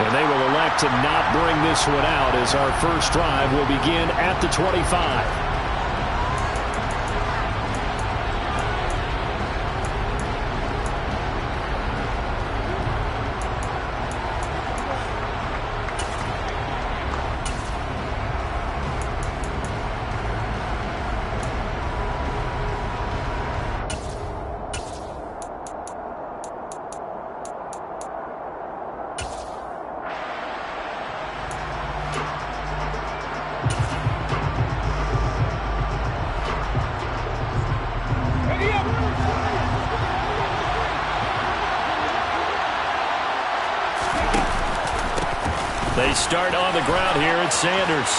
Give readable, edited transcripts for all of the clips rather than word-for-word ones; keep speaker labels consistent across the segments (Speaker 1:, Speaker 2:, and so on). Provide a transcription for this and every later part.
Speaker 1: And they will elect to not bring this one out as our first drive will begin at the 25. They start on the ground here. It's Sanders.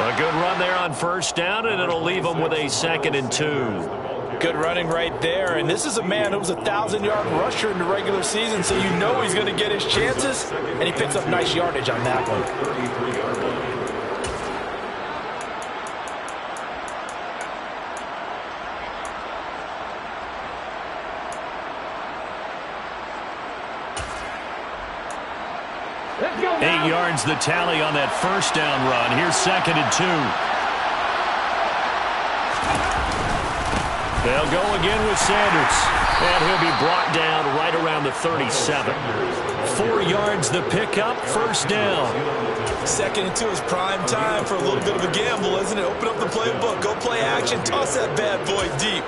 Speaker 1: A good run there on first down, and it'll leave them with a 2nd and 2.
Speaker 2: Good running right there. And this is a man who was a 1,000-yard rusher in the regular season, so you know he's going to get his chances. And he picks up nice yardage on that one.
Speaker 1: 8 yards the tally on that first down run. Here's 2nd and 2. They'll go again with Sanders. And he'll be brought down right around the 37. 4 yards the pickup, first down.
Speaker 2: 2nd and 2 is prime time for a little bit of a gamble, isn't it? Open up the playbook, go play action, toss that bad boy deep.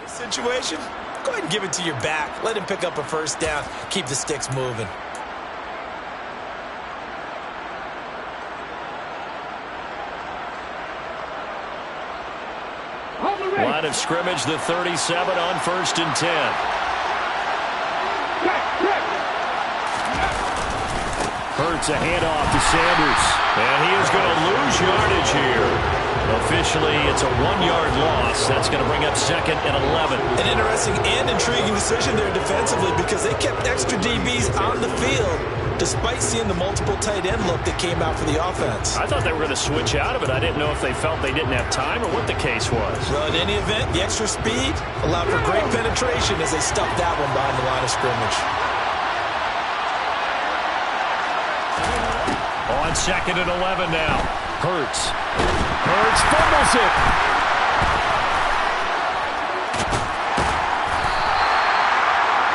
Speaker 2: Situation, go ahead and give it to your back. Let him pick up a first down. Keep the sticks moving.
Speaker 1: Line of scrimmage, the 37 on 1st and 10. Hurts a handoff to Sanders. And he is going to lose yardage here. Officially, it's a 1-yard loss. That's going to bring up 2nd and 11.
Speaker 2: An interesting and intriguing decision there defensively because they kept extra DBs on the field despite seeing the multiple tight end look that came out for the offense.
Speaker 1: I thought they were going to switch out of it. I didn't know if they felt they didn't have time or what the case was.
Speaker 2: Well, in any event, the extra speed allowed for great penetration as they stuffed that one behind the line of scrimmage.
Speaker 1: On 2nd and 11 now. Hurts fumbles it.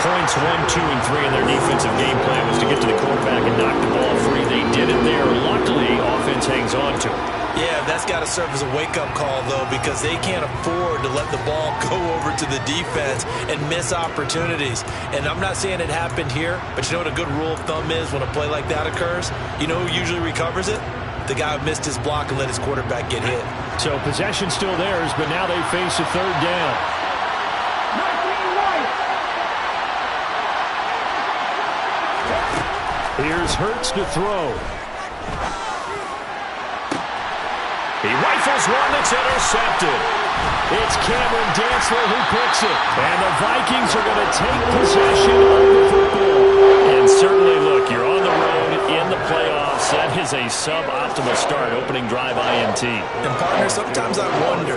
Speaker 1: Points 1, 2, and 3 in their defensive game plan was to get to the quarterback and knock the ball free. They did it there. Luckily, offense hangs on to it.
Speaker 2: Yeah, that's got to serve as a wake-up call, though, because they can't afford to let the ball go over to the defense and miss opportunities. And I'm not saying it happened here, but you know what a good rule of thumb is when a play like that occurs? You know who usually recovers it? The guy who missed his block and let his quarterback get hit.
Speaker 1: So possession still theirs, but now they face a 3rd down. Here's Hurts to throw. He rifles one that's intercepted. It's Cameron Dantzler who picks it. And the Vikings are going to take possession of the football. And certainly, look, you're on the road in the playoffs. That is a suboptimal start, opening drive INT.
Speaker 2: And, partner, sometimes I wonder,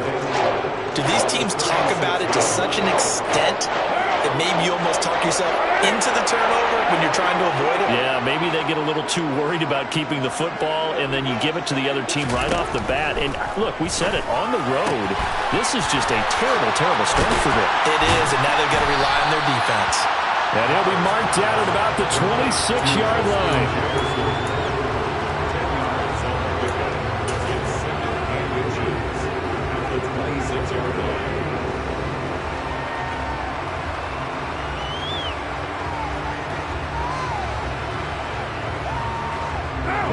Speaker 2: do these teams talk about it to such an extent that maybe you almost talk yourself into the turnover when you're trying to avoid it?
Speaker 1: Yeah, maybe they get a little too worried about keeping the football, and then you give it to the other team right off the bat. And, look, we said it, on the road, this is just a terrible, terrible start for them.
Speaker 2: It is, and now they've got to rely on their defense.
Speaker 1: And he'll be marked down at about the 26-yard line.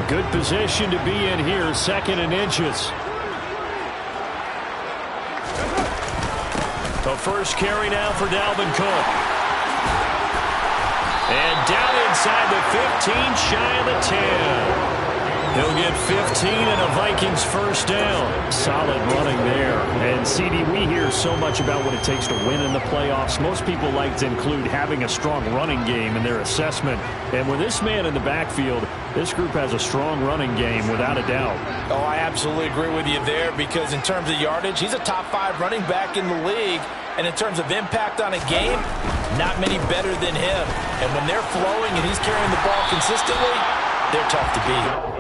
Speaker 1: Good position to be in here, 2nd and inches. The first carry now for Dalvin Cook. And down inside the 15, shy of the 10. He'll get 15 and a Vikings first down. Solid running there. And, CD, we hear so much about what it takes to win in the playoffs. Most people like to include having a strong running game in their assessment. And with this man in the backfield, this group has a strong running game without a doubt.
Speaker 2: Oh, I absolutely agree with you there because in terms of yardage, he's a top 5 running back in the league. And in terms of impact on a game, not many better than him. And when they're flowing and he's carrying the ball consistently, they're tough to beat.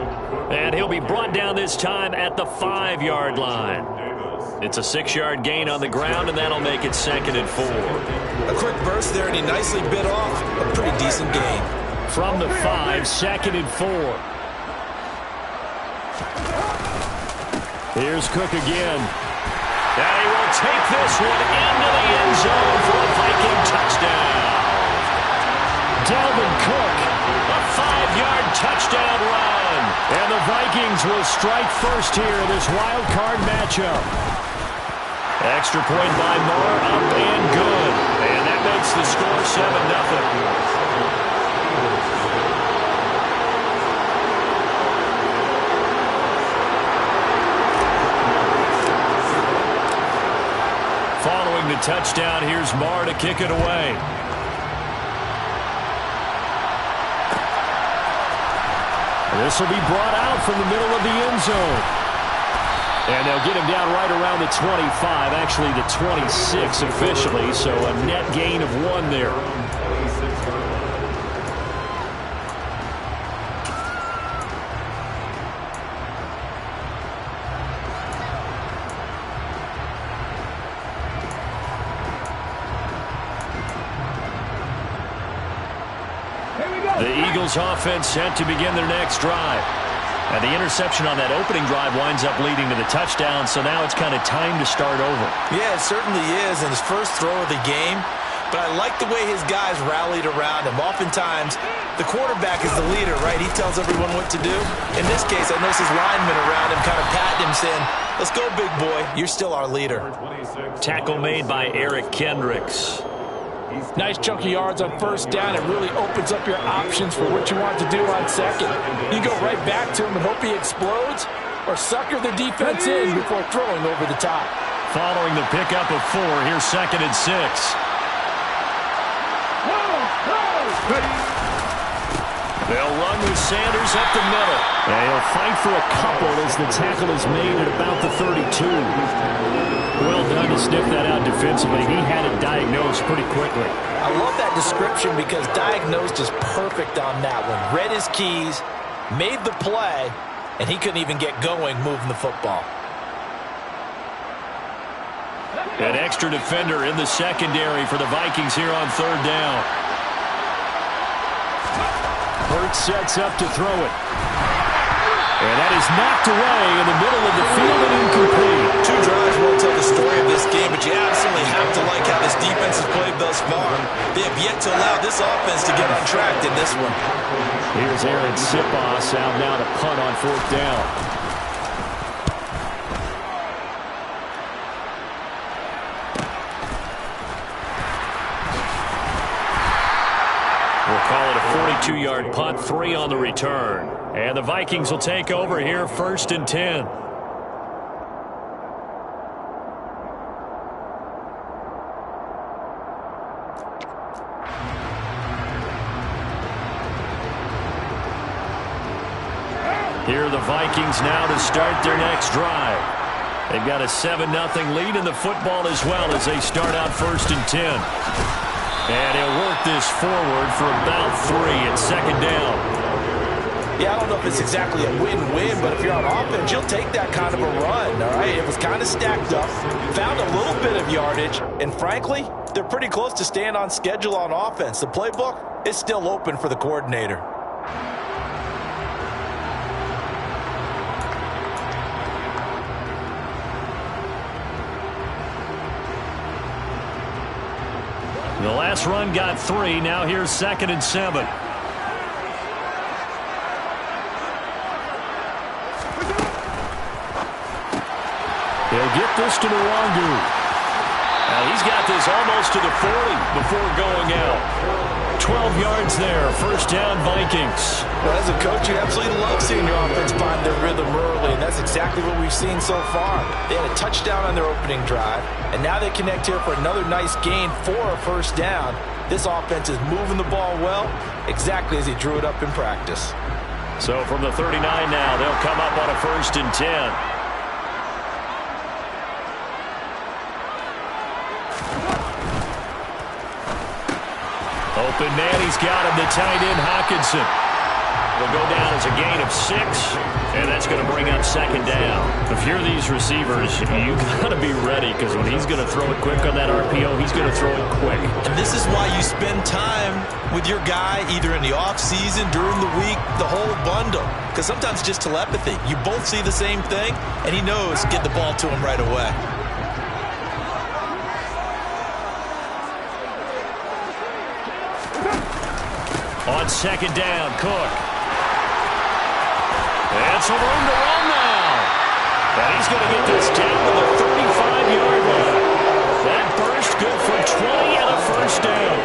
Speaker 1: And he'll be brought down this time at the 5-yard line. It's a 6-yard gain on the ground, and that'll make it 2nd and 4.
Speaker 2: A quick burst there, and he nicely bit off a pretty decent gain.
Speaker 1: From the 5, 2nd and 4. Here's Cook again. And he will take this one into the end zone for a Viking touchdown. Dalvin Cook, a 5-yard touchdown run. And the Vikings will strike first here in this wild card matchup. Extra point by Moore, up and good. And that makes the score 7-0. Following the touchdown, here's Moore to kick it away. This will be brought out from the middle of the end zone. And they'll get him down right around the 25, actually the 26 officially, so a net gain of 1 there. The Eagles offense set to begin their next drive. And the interception on that opening drive winds up leading to the touchdown, so now it's kind of time to start over.
Speaker 2: Yeah, it certainly is in his first throw of the game. But I like the way his guys rallied around him. Oftentimes, the quarterback is the leader, right? He tells everyone what to do. In this case, I noticed his linemen around him kind of patting him, saying, "Let's go, big boy. You're still our leader."
Speaker 1: Tackle made by Eric Kendricks.
Speaker 3: Nice chunky yards on first down. It really opens up your options for what you want to do on second. You go right back to him and hope he explodes, or sucker the defense in before throwing over the top.
Speaker 1: Following the pickup of 4, here's 2nd and 6. They'll run with Sanders up the middle. And he'll fight for a couple as the tackle is made at about the 32. Well done to sniff that out defensively. He had it diagnosed pretty quickly.
Speaker 2: I love that description because diagnosed is perfect on that one. Read his keys, made the play, and he couldn't even get going moving the football.
Speaker 1: An extra defender in the secondary for the Vikings here on 3rd down. Hurts sets up to throw it. And that is knocked away in the middle of the field and incomplete.
Speaker 2: 2 drives won't tell the story of this game, but you absolutely have to like how this defense has played thus far. They have yet to allow this offense to get on track in this one.
Speaker 1: Here's Aaron Sipos out now to punt on 4th down. We'll call it a 42-yard punt, 3 on the return. And the Vikings will take over here 1st and 10. Here are the Vikings now to start their next drive. They've got a 7-0 lead in the football as well as they start out 1st and 10. And he'll work this forward for about 3 at 2nd down.
Speaker 2: Yeah, I don't know if it's exactly a win-win, but if you're on offense, you'll take that kind of a run, all right? It was kind of stacked up, found a little bit of yardage, and frankly, they're pretty close to staying on schedule on offense. The playbook is still open for the coordinator.
Speaker 1: The last run got 3. Now here's 2nd and 7. He'll get this to Nwangu. He's got this almost to the 40 before going out. 12 yards there, first down Vikings.
Speaker 2: Well, as a coach, you absolutely love seeing your offense find their rhythm early, and that's exactly what we've seen so far. They had a touchdown on their opening drive, and now they connect here for another nice gain for a first down. This offense is moving the ball well, exactly as he drew it up in practice.
Speaker 1: So from the 39 now, they'll come up on a 1st and 10. Open man, he's got him, the tight end, Hockenson. It'll go down as a gain of 6, and that's going to bring up 2nd down. If you're these receivers, you got to be ready, because when he's going to throw it quick on that RPO, he's going to throw it quick.
Speaker 2: And this is why you spend time with your guy, either in the offseason, during the week, the whole bundle. Because sometimes it's just telepathy. You both see the same thing, and he knows get the ball to him right away.
Speaker 1: On 2nd down, Cook. And some room to run now. And he's going to get this down to the 35-yard line. That burst good for 20 and a first down.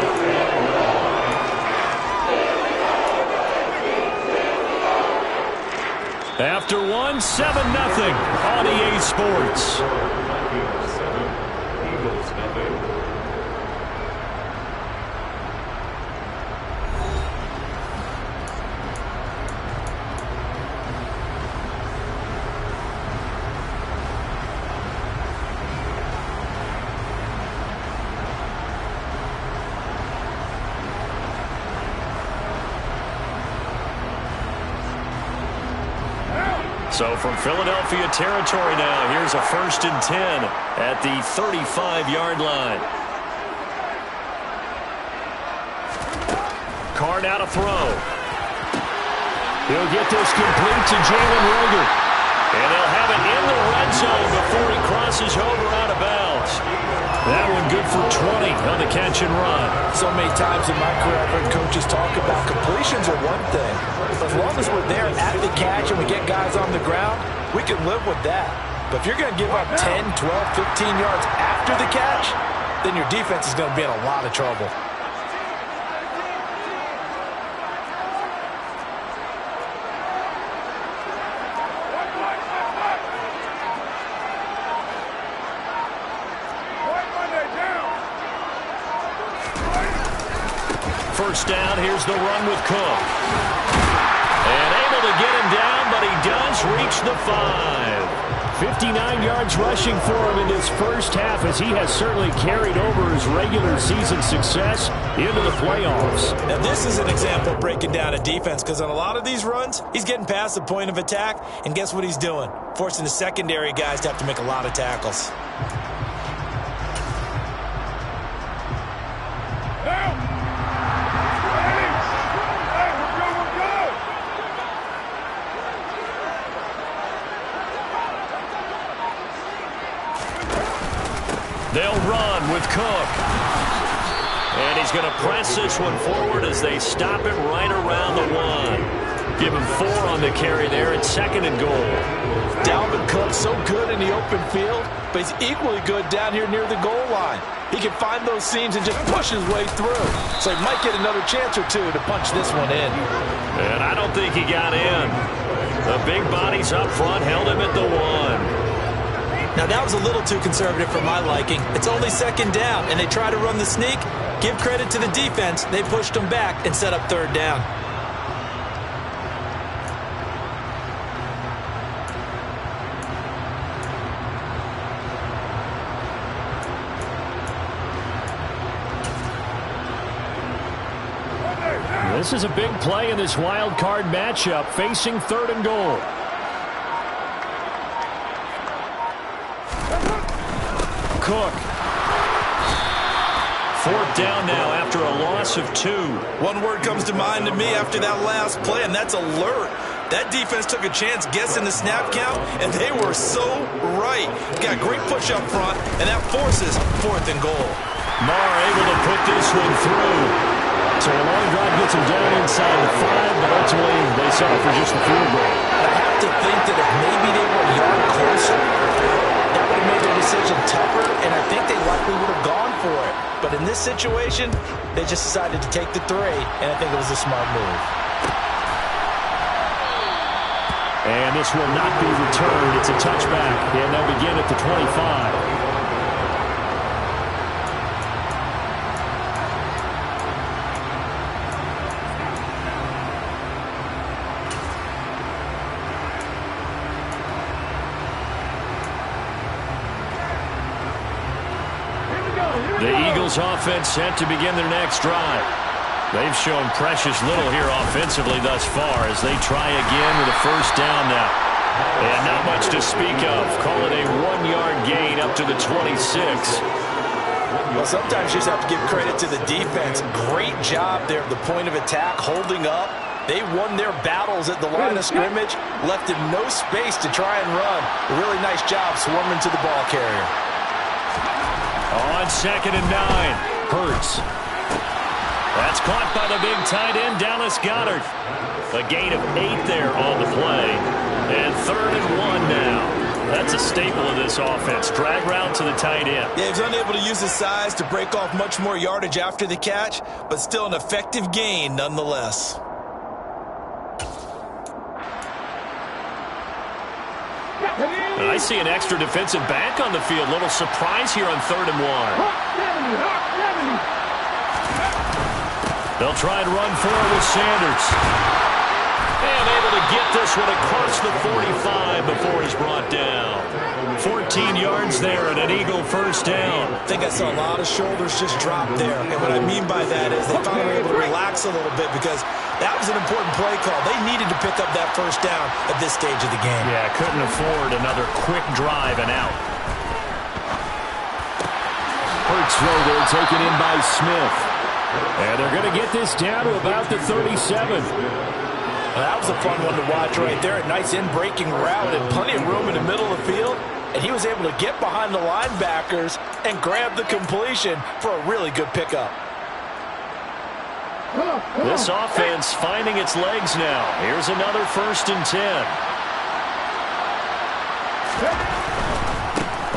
Speaker 1: After 1, 7-0 on EA Sports. So from Philadelphia territory now, here's a 1st and 10 at the 35-yard line. Card out a throw. He'll get this complete to Jalen Reagor. And they'll have it in the red zone before he crosses over out of bounds. That one good for 20 on the catch and run.
Speaker 2: So many times in my career, I've heard coaches talk about completions are one thing. But as long as we're there at the catch and we get guys on the ground, we can live with that. But if you're going to give up 10, 12, 15 yards after the catch, then your defense is going to be in a lot of trouble.
Speaker 1: First down, here's the run with Cook. And able to get him down, but he does reach the 5. 59 yards rushing for him in this first half, as he has certainly carried over his regular season success into the playoffs.
Speaker 2: Now this is an example of breaking down a defense, because on a lot of these runs, he's getting past the point of attack, and guess what he's doing? Forcing the secondary guys to have to make a lot of tackles.
Speaker 1: They'll run with Cook. And he's going to press this one forward as they stop it right around the 1. Give him 4 on the carry there at 2nd and goal.
Speaker 2: Dalvin Cook so good in the open field, but he's equally good down here near the goal line. He can find those seams and just push his way through. So he might get another chance or two to punch this one in.
Speaker 1: And I don't think he got in. The big bodies up front held him at the 1.
Speaker 2: Now, that was a little too conservative for my liking. It's only 2nd down, and they try to run the sneak. Give credit to the defense. They pushed them back and set up 3rd down.
Speaker 1: This is a big play in this wild card matchup, facing 3rd and goal. Cook. 4th down now after a loss of 2.
Speaker 2: One word comes to mind to me after that last play, and that's alert. That defense took a chance guessing the snap count, and they were so right. Got great push up front, and that forces 4th and goal.
Speaker 1: Marr able to put this one through. So a long drive gets him down inside the 5, but ultimately they settle for just the field goal.
Speaker 2: I have to think that if maybe they were a yard closer, that would have made the decision tougher, and I think they likely would have gone But in this situation, they just decided to take the 3, and I think it was a smart move.
Speaker 1: And this will not be returned. It's a touchback, and they'll begin at the 25. The Eagles offense set to begin their next drive. They've shown precious little here offensively thus far as they try again with a first down now. And not much to speak of. Call it a 1-yard gain up to the 26.
Speaker 2: Well, sometimes you just have to give credit to the defense. Great job there at the point of attack, holding up. They won their battles at the line of scrimmage, left him no space to try and run. A really nice job swarming to the ball carrier.
Speaker 1: On 2nd and 9, Hurts. That's caught by the big tight end, Dallas Goedert. A gain of 8 there on the play. And 3rd and 1 now. That's a staple of this offense. Drag route to the tight end.
Speaker 2: Yeah, he's unable to use his size to break off much more yardage after the catch, but still an effective gain nonetheless.
Speaker 1: I see an extra defensive back on the field. Little surprise here on 3rd and 1. They'll try and run forward with Sanders. And able to get this one across the 45 before he's brought down. 14 yards there and an Eagle first down.
Speaker 2: I think I saw a lot of shoulders just drop there. And what I mean by that is they finally were able to relax a little bit because that was an important play call. They needed to pick up that first down at this stage of the game.
Speaker 1: Yeah, couldn't afford another quick drive and out. Hurts throw there taken in by Smith. And they're going to get this down to about the 37.
Speaker 2: Well, that was a fun one to watch right there. A nice in-breaking route and plenty of room in the middle of the field. And he was able to get behind the linebackers and grab the completion for a really good pickup.
Speaker 1: This offense finding its legs now. Here's another 1st and 10.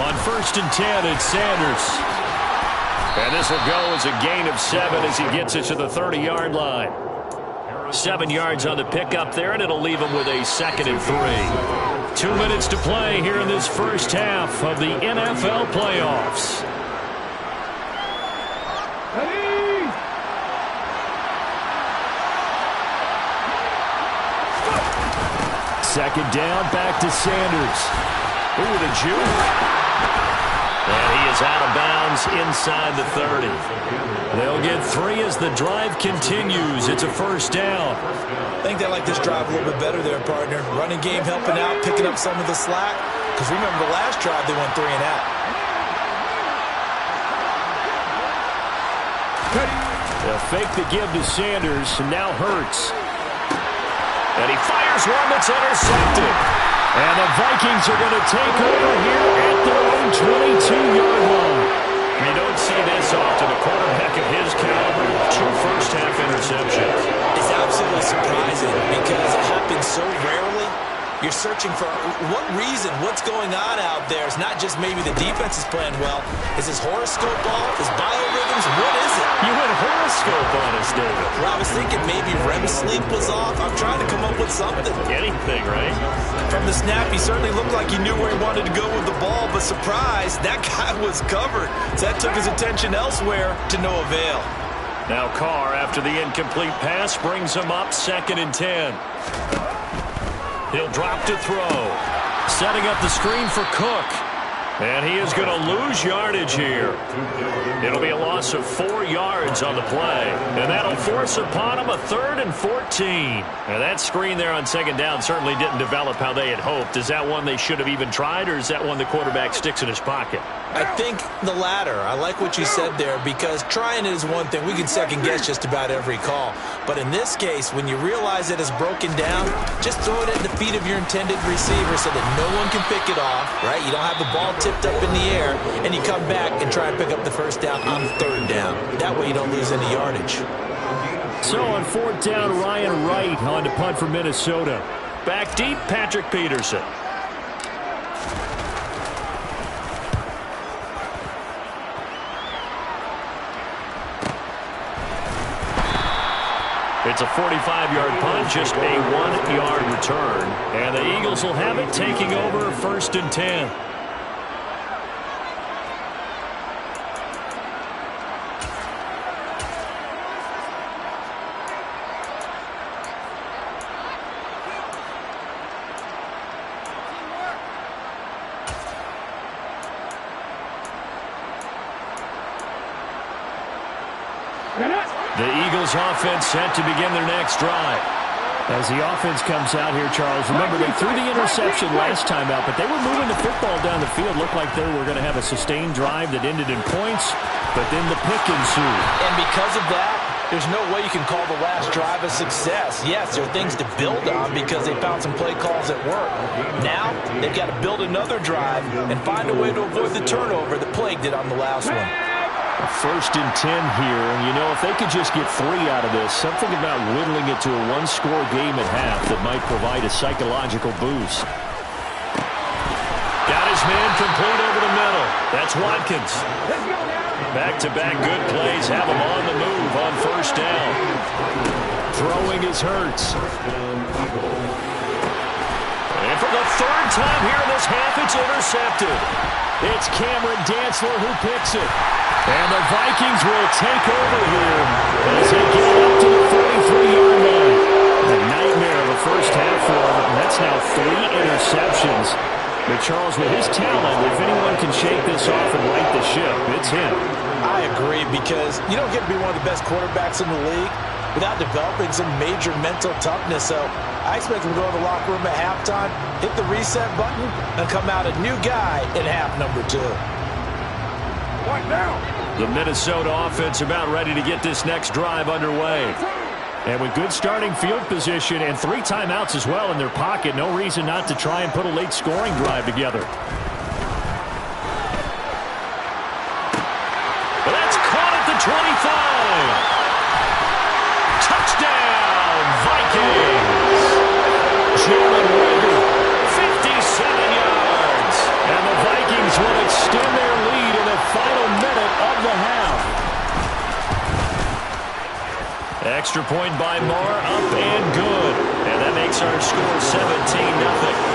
Speaker 1: On 1st and 10, it's Sanders. And this will go as a gain of 7 as he gets it to the 30-yard line. 7 yards on the pickup there, and it'll leave him with a 2nd and 3. 2 minutes to play here in this first half of the NFL playoffs. Second down, back to Sanders. Ooh, the juke. And he is out of bounds inside the 30. They'll get 3 as the drive continues. It's a first down.
Speaker 2: I think they like this drive a little bit better there, partner. Running game helping out, picking up some of the slack. Because remember, the last drive they went 3 and out.
Speaker 1: They'll fake the give to Sanders, and now Hurts. And he fires one that's intercepted. And the Vikings are going to take over here at their own 22-yard line. You don't see this often. A quarterback of his caliber, 2 first-half interceptions.
Speaker 2: It's absolutely surprising because it happens so rarely. You're searching for what reason, what's going on out there. It's not just maybe the defense is playing well. Is his horoscope off? Is biorhythms? What is it?
Speaker 1: You went horoscope on us, David.
Speaker 2: Well, I was thinking maybe REM sleep was off. I'm trying to come up with something.
Speaker 1: Anything, right?
Speaker 2: From the snap, he certainly looked like he knew where he wanted to go with the ball, but surprise, that guy was covered. So that took his attention elsewhere to no avail.
Speaker 1: Now Carr, after the incomplete pass, brings him up 2nd and 10. He'll drop to throw. Setting up the screen for Cook. And he is going to lose yardage here. It'll be a loss of 4 yards on the play. And that'll force upon him a 3rd and 14. And that screen there on 2nd down certainly didn't develop how they had hoped. Is that one they should have even tried, or is that one the quarterback sticks in his pocket?
Speaker 2: I think the latter. I like what you said there because trying it is one thing. We can second guess just about every call. But in this case, when you realize it is broken down, just throw it at the feet of your intended receiver so that no one can pick it off, right? You don't have the ball tipped up in the air, and you come back and try and pick up the first down on 3rd down. That way you don't lose any yardage.
Speaker 1: So on 4th down, Ryan Wright on to punt for Minnesota. Back deep, Patrick Peterson. It's a 45-yard punt, just a 1-yard return. And the Eagles will have it, taking over 1st and 10. The Eagles offense set to begin their next drive. As the offense comes out here, Charles, remember they threw the interception last time out, but they were moving the football down the field. Looked like they were going to have a sustained drive that ended in points, but then the pick ensued.
Speaker 3: And because of that, there's no way you can call the last drive a success. Yes, there are things to build on because they found some play calls that work. Now, they've got to build another drive and find a way to avoid the turnover that plagued it on the last one.
Speaker 1: 1st and 10 here, and you know, if they could just get 3 out of this, something about whittling it to a 1-score game at half that might provide a psychological boost. Got his man complete over the middle. That's Watkins. Back-to-back good plays have him on the move on 1st down. Throwing is Hurts. And for the 3rd time here in this half, it's intercepted. It's Cameron Dantzler who picks it. And the Vikings will take over here as they get up to the 43-yard line. A nightmare of a first half for him, and that's now 3 interceptions. But Charles, with his talent, if anyone can shake this off and right the ship, it's him.
Speaker 3: I agree, because you don't get to be one of the best quarterbacks in the league without developing some major mental toughness. So I expect him to go to the locker room at halftime, hit the reset button, and come out a new guy in half number 2.
Speaker 4: What now?
Speaker 1: The Minnesota offense about ready to get this next drive underway. And with good starting field position and 3 timeouts as well in their pocket, no reason not to try and put a late scoring drive together. But that's caught at the 25. Touchdown, Vikings. Jalen Reagor, 57 yards. And the Vikings will extend their lead in the final minute of the half. Extra point by Moore, up and good. And that makes our score 17-0.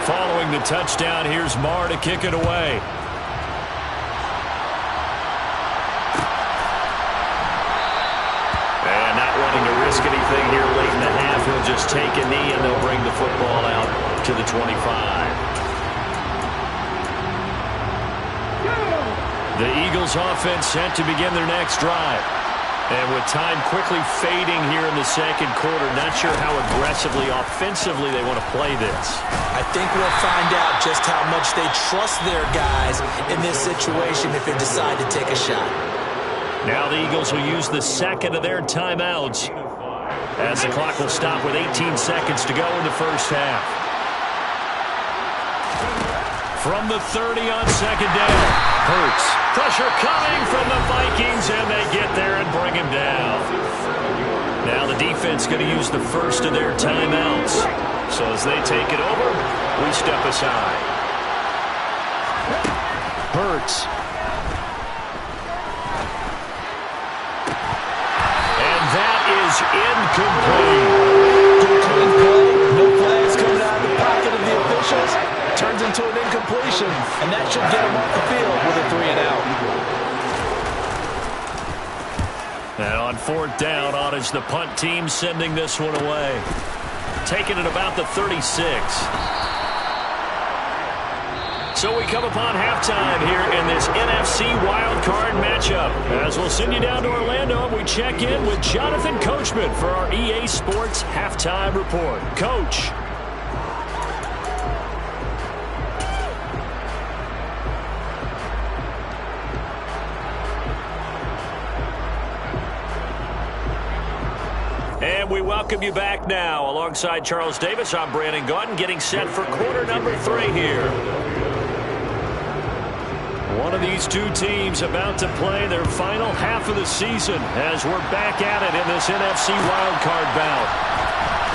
Speaker 1: Following the touchdown, here's Moore to kick it away. And not wanting to risk anything here late in the half, he'll just take a knee and they'll bring the football out to the 25. The Eagles offense set to begin their next drive. And with time quickly fading here in the second quarter, not sure how aggressively, offensively they want to play this.
Speaker 3: I think we'll find out just how much they trust their guys in this situation if they decide to take a shot.
Speaker 1: Now the Eagles will use the second of their timeouts as the clock will stop with 18 seconds to go in the first half. From the 30 on 2nd down, Hurts. Pressure coming from the Vikings, and they get there and bring him down. Now the defense going to use the first of their timeouts. So as they take it over, we step aside. Hurts. And that is incomplete.
Speaker 3: No flags coming out of the pocket of the officials. Turns into an incompletion, and that should get him off the field with a 3-and-out.
Speaker 1: And on 4th down, on is the punt team sending this one away. Taking it about the 36. So we come upon halftime here in this NFC Wildcard matchup. As we'll send you down to Orlando, we check in with Jonathan Coachman for our EA Sports Halftime Report. Coach. And we welcome you back now. Alongside Charles Davis, I'm Brandon Gaudin, getting set for quarter number 3 here. One of these two teams about to play their final half of the season as we're back at it in this NFC wildcard bout.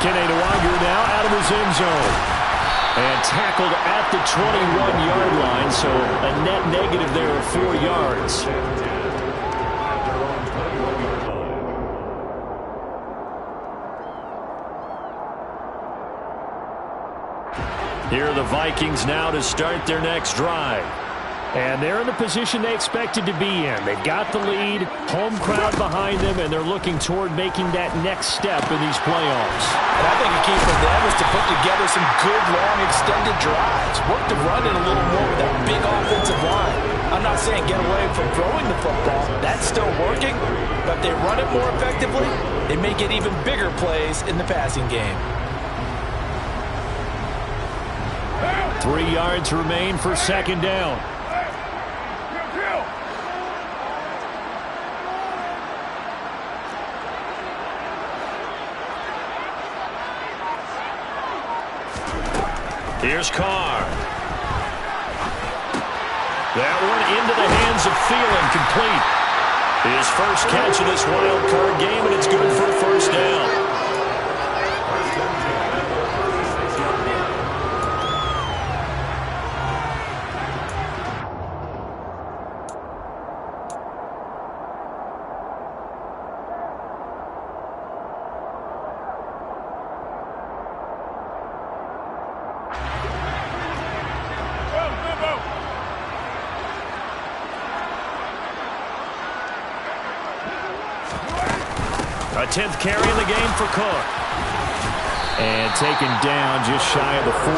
Speaker 1: Kene Nwangwu now out of his end zone. And tackled at the 21-yard line, so a net negative there of 4 yards. Here are the Vikings now to start their next drive. And they're in the position they expected to be in. They've got the lead, home crowd behind them, and they're looking toward making that next step in these playoffs.
Speaker 3: And I think the key for them is to put together some good, long, extended drives. Work to run it a little more with that big offensive line. I'm not saying get away from throwing the football. That's still working. But if they run it more effectively, they may get even bigger plays in the passing game.
Speaker 1: 3 yards remain for second down. Here's Carr. That one into the hands of Thielen, complete. His first catch of this wild card game, and it's good for a first down. A 10th carry in the game for Cook. And taken down just shy of the 40.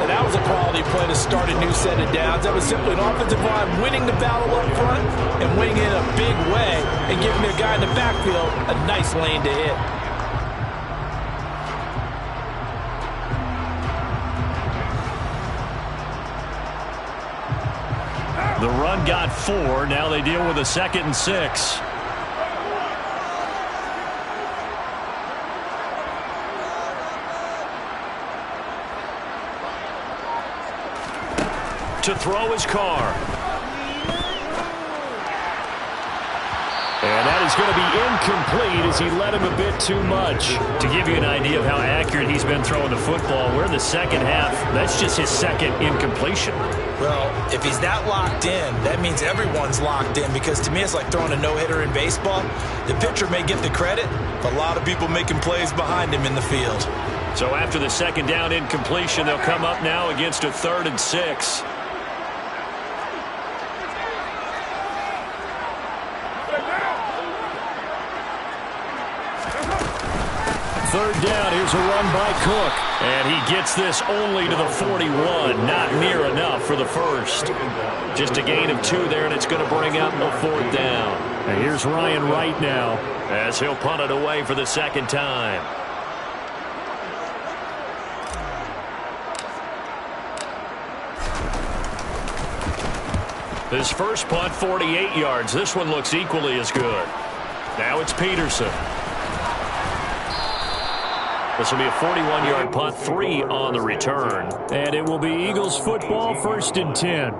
Speaker 3: And that was a quality play to start a new set of downs. That was simply an offensive line winning the battle up front and winning it in a big way and giving their guy in the backfield a nice lane to hit.
Speaker 1: The run got 4. Now they deal with a 2nd and 6. To throw his Carr. And that is going to be incomplete as he led him a bit too much. To give you an idea of how accurate he's been throwing the football, we're in the second half. That's just his second incompletion.
Speaker 2: Well, if he's that locked in, that means everyone's locked in, because to me it's like throwing a no-hitter in baseball. The pitcher may get the credit, but a lot of people making plays behind him in the field.
Speaker 1: So after the second down incompletion, they'll come up now against a 3rd and 6. Third down, here's a run by Cook. And he gets this only to the 41. Not near enough for the first. Just a gain of 2 there, and it's going to bring up a 4th down. And here's Ryan Wright now as he'll punt it away for the second time. His first punt, 48 yards. This one looks equally as good. Now it's Peterson. This will be a 41-yard punt, 3 on the return. And it will be Eagles football, 1st and 10.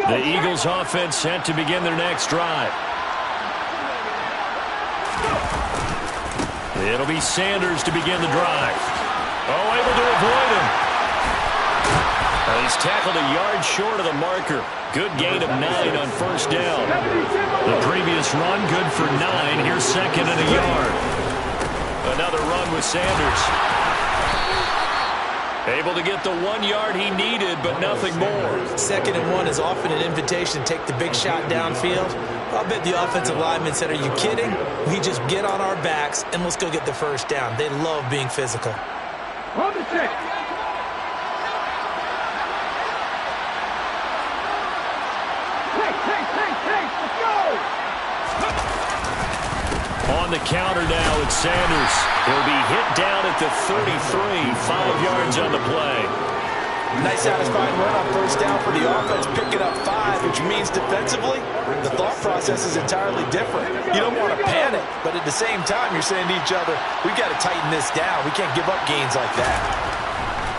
Speaker 1: The Eagles offense set to begin their next drive. It'll be Sanders to begin the drive. Oh, able to avoid him. He's tackled a yard short of the marker. Good gain of 9 on first down. The previous run good for 9. Here's 2nd and a yard. Another run with Sanders. Able to get the 1 yard he needed, but nothing more.
Speaker 2: 2nd and 1 is often an invitation to take the big shot downfield. I'll bet the offensive lineman said, "Are you kidding? We just get on our backs and let's go get the first down." They love being physical.
Speaker 4: On the 6. Let's go!
Speaker 1: On the counter now, it's Sanders. He'll be hit down at the 33, 5 yards on the play.
Speaker 2: Nice satisfying run on first down for the offense, picking up 5, which means defensively, the thought process is entirely different. You don't want to panic. but at the same time, you're saying to each other, we've got to tighten this down. We can't give up gains like that.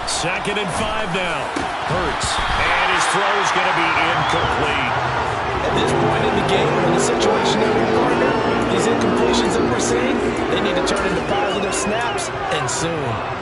Speaker 1: 2nd and 5 now. Hurts. And his throw is going to be incomplete.
Speaker 2: At this point in the game, in the situation that we're partner, these incompletions that we're seeing, they need to turn into positive snaps, and soon.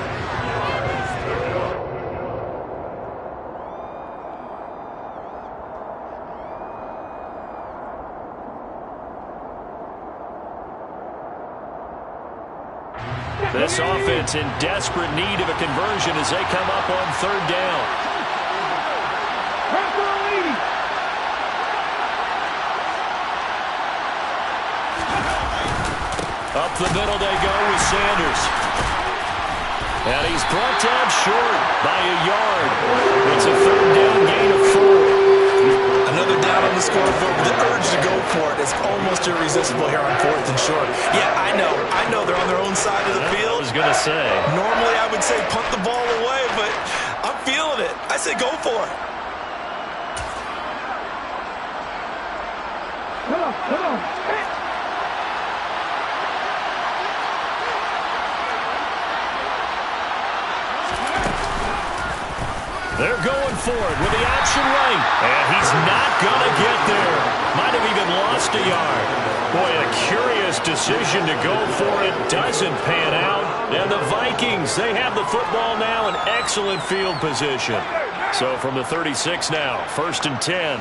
Speaker 1: This offense in desperate need of a conversion as they come up on 3rd down. Up the middle they go with Sanders. And he's brought down short by a yard. It's a 3rd down gain of 4.
Speaker 2: Another down on the scoreboard, but the urge to go for it is almost irresistible here on 4th and short. Yeah, I know they're on their own side of the field.
Speaker 1: I was going to say.
Speaker 2: Normally I would say punt the ball away, but I'm feeling it. I say go for it.
Speaker 4: Come on.
Speaker 1: They're going for it with the option right. And he's not going to get there. Might have even lost a yard. Boy, a curious decision to go for it. Doesn't pan out. And the Vikings, they have the football now in excellent field position. So from the 36 now, 1st and 10.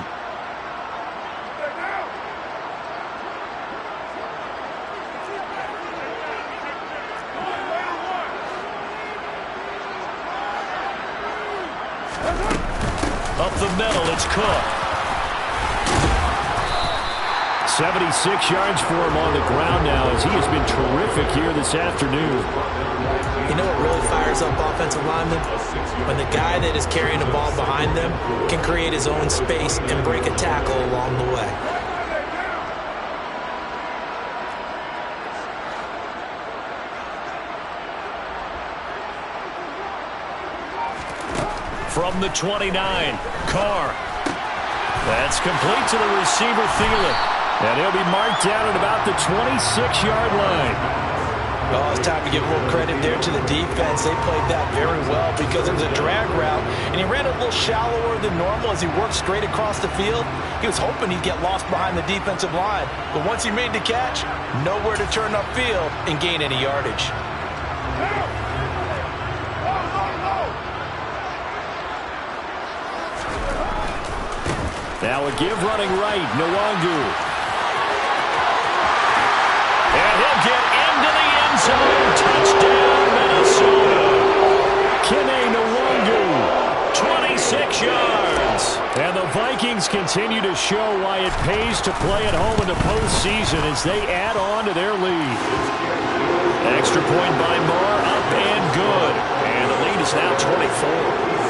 Speaker 1: Up the middle, it's Cook. 76 yards for him on the ground now as he has been terrific here this afternoon.
Speaker 2: You know what really fires up offensive linemen? When the guy that is carrying the ball behind them can create his own space and break a tackle along the way.
Speaker 1: From the 29, Carr. That's complete to the receiver, Thielen. And he'll be marked down at about the 26-yard line.
Speaker 2: Well, it's time to give more credit there to the defense. They played that very well because it was a drag route, and he ran a little shallower than normal as he worked straight across the field. He was hoping he'd get lost behind the defensive line, but once he made the catch, nowhere to turn upfield and gain any yardage.
Speaker 1: Now a give running right, Nwangu. And he'll get into the end zone. Touchdown, Minnesota. Kene Nwangu, 26 yards. And the Vikings continue to show why it pays to play at home in the postseason as they add on to their lead. Extra point by Moore, up and good. And the lead is now 24.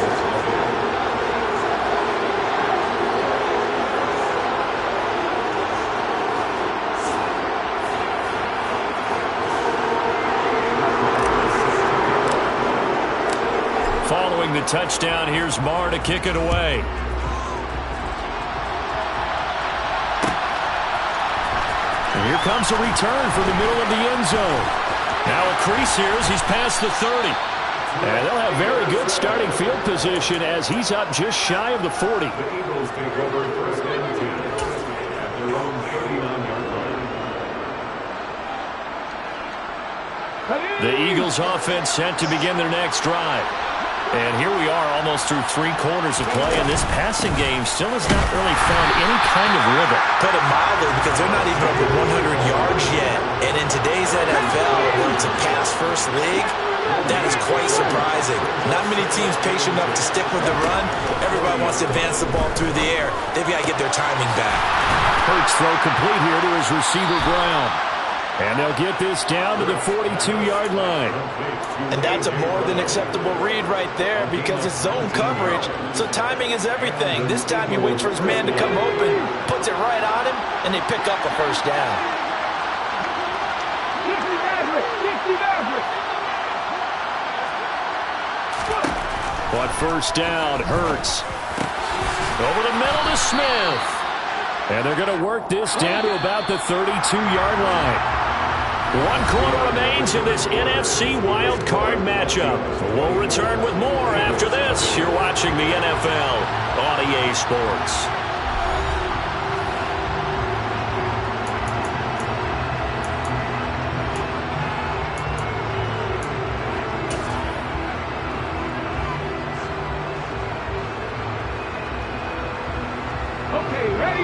Speaker 1: Following the touchdown, here's Marr to kick it away. And here comes a return from the middle of the end zone. Now a crease here as he's past the 30. And they'll have very good starting field position as he's up just shy of the 40. The Eagles offense set to begin their next drive. And here we are almost through 3 quarters of play, and this passing game still has not really found any kind of rhythm.
Speaker 2: Put it mildly, because they're not even over 100 yards yet. And in today's NFL, where it's a pass-first league, that is quite surprising. Not many teams patient enough to stick with the run. Everybody wants to advance the ball through the air. They've got to get their timing back.
Speaker 1: Hurts throw complete here to his receiver, Brown. And they'll get this down to the 42-yard line.
Speaker 2: And that's a more than acceptable read right there because it's zone coverage, so timing is everything. This time he waits for his man to come open, puts it right on him, and they pick up a first down.
Speaker 1: But first down, Hurts. Over the middle to Smith. And they're going to work this down to about the 32-yard line. One quarter remains in this NFC Wildcard matchup. We'll return with more after this. You're watching the NFL on EA Sports.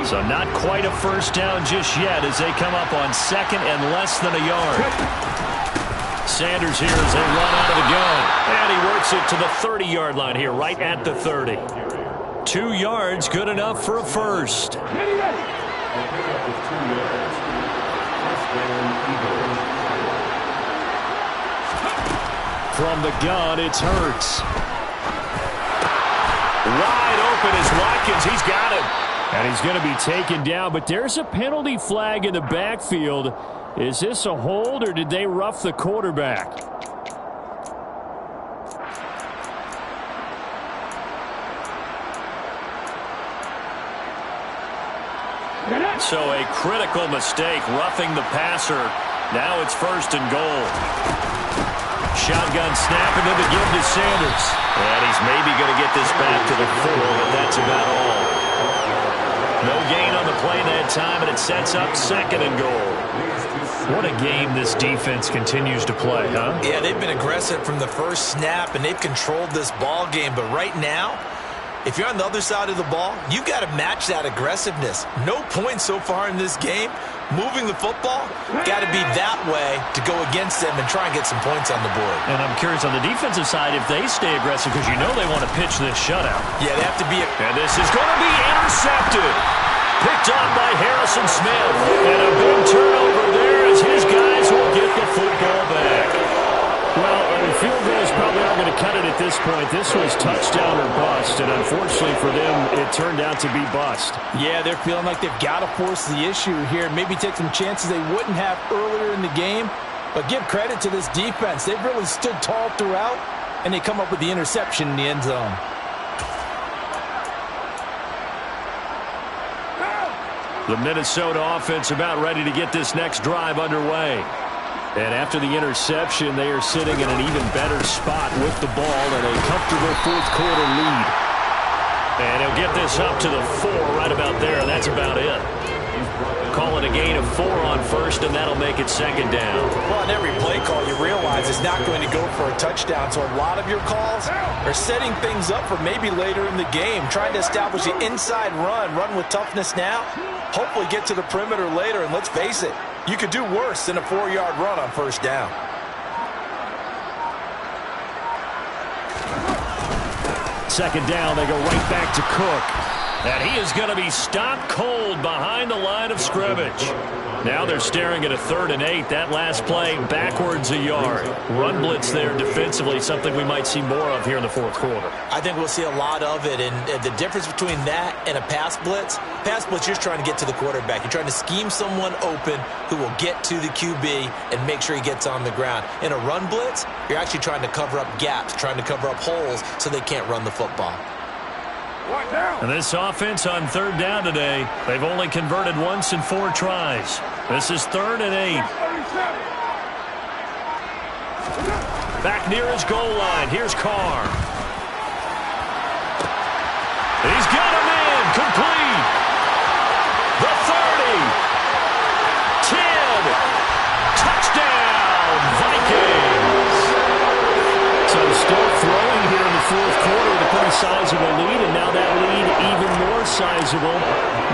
Speaker 1: So not quite a first down just yet as they come up on second and less than a yard. Sanders here as they run out of the gun. And he works it to the 30-yard line here, right at the 30. 2 yards, good enough for a first. From the gun, it's Hurts. Wide open is Watkins. He's got him. And he's going to be taken down, but there's a penalty flag in the backfield. Is this a hold, or did they rough the quarterback? So a critical mistake, roughing the passer. Now it's first and goal. Shotgun snap, and then the give to Sanders. And he's maybe going to get this back to the 4, but that's about all. No gain on the play that time, and it sets up second and goal. What a game this defense continues to play, huh?
Speaker 2: Yeah, they've been aggressive from the first snap, and they've controlled this ball game. But right now, if you're on the other side of the ball, you've got to match that aggressiveness. No points so far in this game. Moving the football, got to be that way to go against them and try and get some points on the board.
Speaker 1: And I'm curious on the defensive side if they stay aggressive, because you know they want to pitch this shutout.
Speaker 2: Yeah, they have to be.
Speaker 1: And this is going to be intercepted. Picked on by Harrison Smith. And a big turnover there as his guys will get the football back. Well, field goals probably aren't going to cut it at this point. This was touchdown or bust, and unfortunately for them, it turned out to be bust.
Speaker 3: Yeah, they're feeling like they've got to force the issue here. Maybe take some chances they wouldn't have earlier in the game. But give credit to this defense. They've really stood tall throughout, and they come up with the interception in the end zone.
Speaker 1: The Minnesota offense about ready to get this next drive underway. And after the interception, they are sitting in an even better spot with the ball and a comfortable fourth-quarter lead. And he'll get this up to the 4 right about there. That's about it. Call it a gain of 4 on first, and that'll make it second down.
Speaker 2: Well, on every play call, you realize it's not going to go for a touchdown. So a lot of your calls are setting things up for maybe later in the game, trying to establish the inside run with toughness now, hopefully get to the perimeter later, and let's face it, you could do worse than a 4-yard run on first down.
Speaker 1: Second down, they go right back to Cook. And he is going to be stopped cold behind the line of scrimmage. Now they're staring at a 3rd and 8. That last play backwards a yard. Run blitz there defensively, something we might see more of here in the fourth quarter.
Speaker 2: I think we'll see a lot of it. And the difference between that and a pass blitz, you're just trying to get to the quarterback. You're trying to scheme someone open who will get to the QB and make sure he gets on the ground. In a run blitz, you're actually trying to cover up gaps, trying to cover up holes so they can't run the football.
Speaker 1: And this offense on 3rd down today, they've only converted once in 4 tries. This is 3rd and 8. Back near his goal line. Here's Carr. He's got him in. Complete. The 30. 10. Touchdown, Vikings. So still throwing here in the fourth quarter with a pretty sizable lead, and now that lead even more sizable.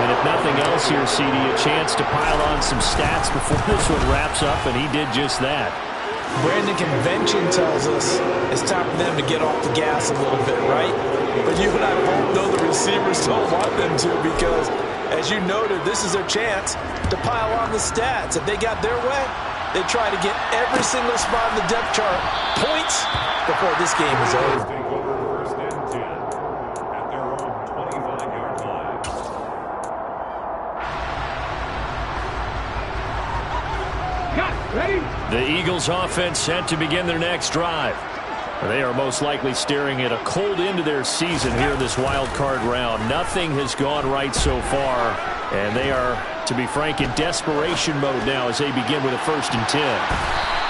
Speaker 1: And if nothing else here, CD, a chance to pile on some stats before this one wraps up, and he did just that.
Speaker 3: Brandon, convention tells us it's time for them to get off the gas a little bit, right? But you and I both know the receivers don't want them to, because, as you noted, this is their chance to pile on the stats. If they got their way, they try to get every single spot in the depth chart points before this game is over.
Speaker 1: The Eagles offense set to begin their next drive. They are most likely staring at a cold end to their season here in this wild card round. Nothing has gone right so far, and they are to be frank, in desperation mode now as they begin with a 1st and 10.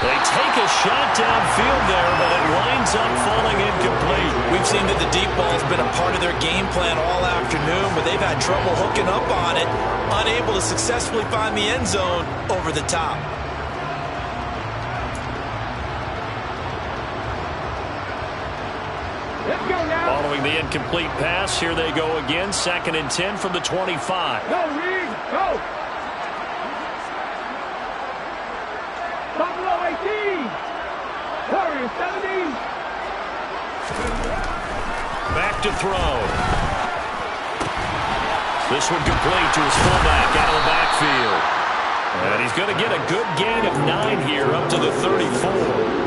Speaker 1: They take a shot downfield there, but it winds up falling incomplete.
Speaker 2: We've seen that the deep ball's been a part of their game plan all afternoon, but they've had trouble hooking up on it, unable to successfully find the end zone over the top.
Speaker 4: Let's go now.
Speaker 1: Following the incomplete pass, here they go again. 2nd and 10 from the 25.
Speaker 4: Go, Reed. Go. Buffalo 18. Warriors 17.
Speaker 1: Back to throw. This one complete to his fullback out of the backfield. And he's going to get a good gain of 9 here up to the 34.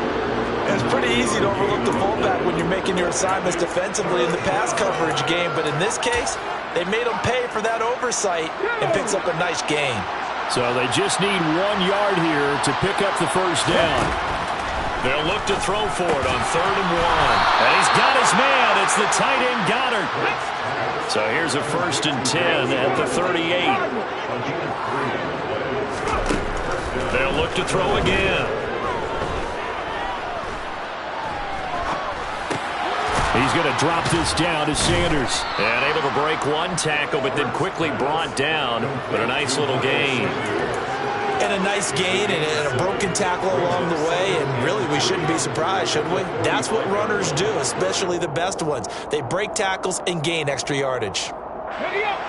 Speaker 2: It's pretty easy to overlook the fullback when you're making your assignments defensively in the pass coverage game, but in this case, they made him pay for that oversight and picks up a nice gain.
Speaker 1: So they just need 1 yard here to pick up the 1st down. They'll look to throw for it on 3rd and 1. And he's got his man. It's the tight end Goddard. So here's a 1st and 10 at the 38. They'll look to throw again. He's going to drop this down to Sanders. And able to break 1 tackle, but then quickly brought down. But a nice little gain.
Speaker 2: And a nice gain and a broken tackle along the way. And really, we shouldn't be surprised, should we? That's what runners do, especially the best ones. They break tackles and gain extra yardage.
Speaker 4: Ready up.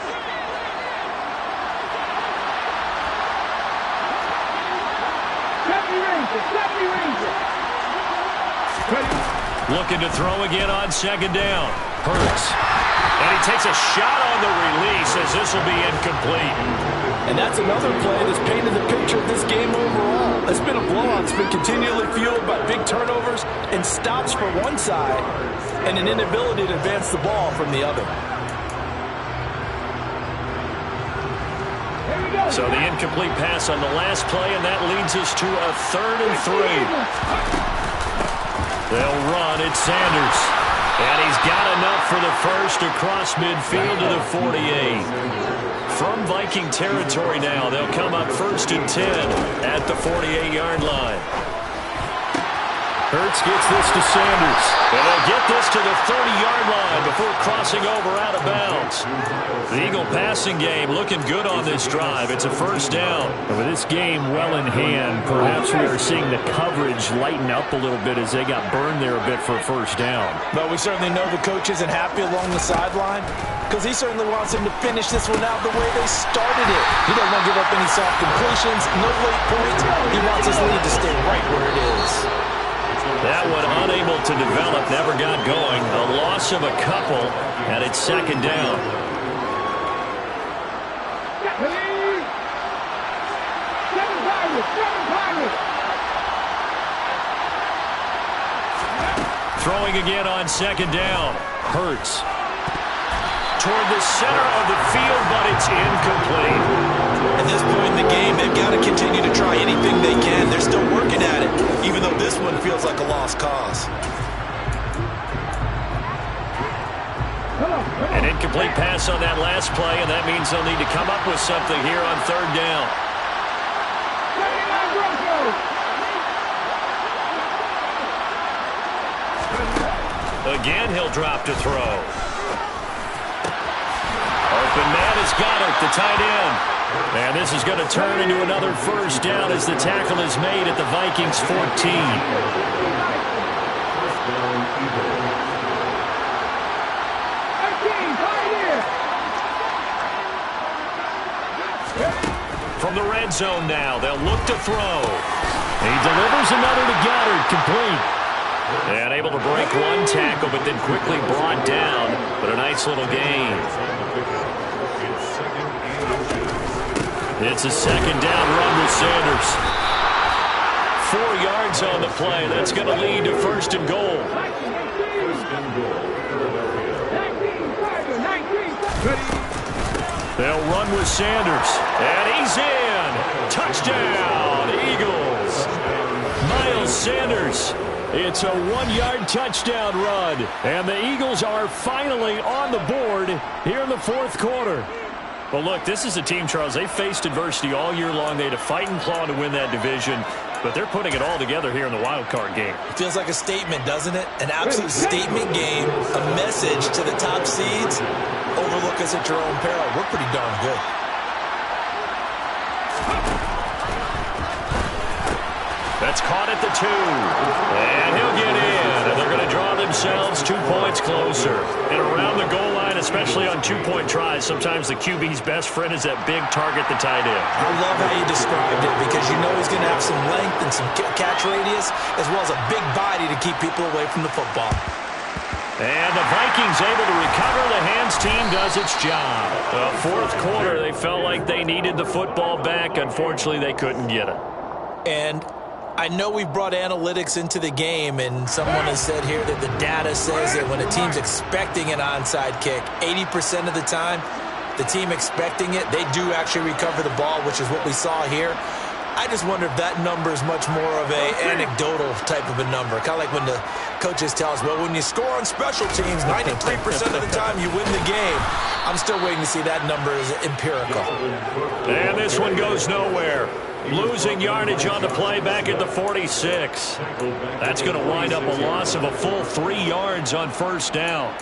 Speaker 4: Safety Ranger. Ready.
Speaker 1: Looking to throw again on 2nd down. Hurts. And he takes a shot on the release as this will be incomplete.
Speaker 3: And that's another play that's painted the picture of this game overall. It's been a blowout. It's been continually fueled by big turnovers and stops for one side and an inability to advance the ball from the other.
Speaker 1: So the incomplete pass on the last play, and that leads us to a 3rd and 3. They'll run. It's Sanders. And he's got enough for the 1st across midfield to the 48. From Viking territory now, they'll come up 1st and 10 at the 48-yard line. Hurts gets this to Sanders. And they'll get this to the 30-yard line before crossing over out of bounds. The Eagle passing game looking good on this drive. It's a 1st down. And with this game well in hand, perhaps we are seeing the coverage lighten up a little bit as they got burned there a bit for a 1st down.
Speaker 2: But we certainly know the coach isn't happy along the sideline because he certainly wants them to finish this one out the way they started it. He doesn't want to give up any soft completions, no late points. He wants his lead to stay right where it is.
Speaker 1: That one unable to develop, never got going. A loss of a couple, and it's 2nd down. Throwing again on 2nd down. Hurts. Toward the center of the field, but it's incomplete.
Speaker 2: At this point in the game, they've got to continue to try anything they can. They're still working at it, even though this one feels like a lost cause.
Speaker 1: An incomplete pass on that last play, and that means they'll need to come up with something here on 3rd down. Again, he'll drop to throw. Open man has got it, the tight end. And this is going to turn into another 1st down as the tackle is made at the Vikings 14. From the red zone now, they'll look to throw. He delivers another to Goddard, complete. And able to break 1 tackle, but then quickly brought down. But a nice little gain. It's a 2nd down run with Sanders. 4 yards on the play. That's going to lead to 1st and goal. They'll run with Sanders. And he's in. Touchdown, Eagles. Miles Sanders. It's a 1-yard touchdown run. And the Eagles are finally on the board here in the 4th quarter. Well, look, this is a team, Charles, they faced adversity all year long. They had to fight and claw to win that division, but they're putting it all together here in the wild card game.
Speaker 2: It feels like a statement, doesn't it? An absolute statement game, a message to the top seeds. Overlook us at your own peril. We're pretty darn good.
Speaker 1: That's caught at the 2. And he'll get in. And they're going to draw themselves 2 points closer. And around the goal line, especially on 2-point tries, sometimes the QB's best friend is that big target, the tight end.
Speaker 2: I love how you described it because you know he's going to have some length and some catch radius as well as a big body to keep people away from the football.
Speaker 1: And the Vikings able to recover. The hands team does its job. The fourth quarter, they felt like they needed the football back. Unfortunately, they couldn't get it.
Speaker 2: And I know we've brought analytics into the game, and someone has said here that the data says that when a team's expecting an onside kick, 80% of the time, the team expecting it, they do actually recover the ball, which is what we saw here. I just wonder if that number is much more of a anecdotal type of a number. Kind of like when the coaches tell us, well, when you score on special teams, 93% of the time you win the game. I'm still waiting to see that number as empirical.
Speaker 1: And this one goes nowhere. Losing yardage on the play back at the 46. That's going to wind up a loss of a full 3 yards on first down.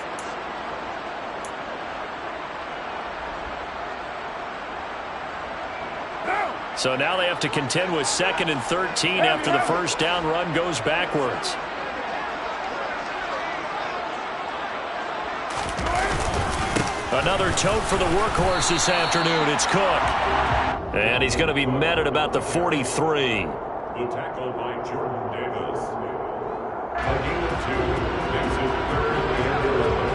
Speaker 1: So now they have to contend with 2nd and 13 after the first down run goes backwards. Another tote for the workhorse this afternoon. It's Cook. And he's going to be met at about the 43.
Speaker 5: The tackle by Jordan Davis. Taking the 2, makes it 3rd and 11.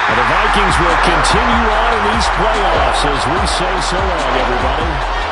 Speaker 1: And the Vikings will continue on in these playoffs as we say so long, everybody.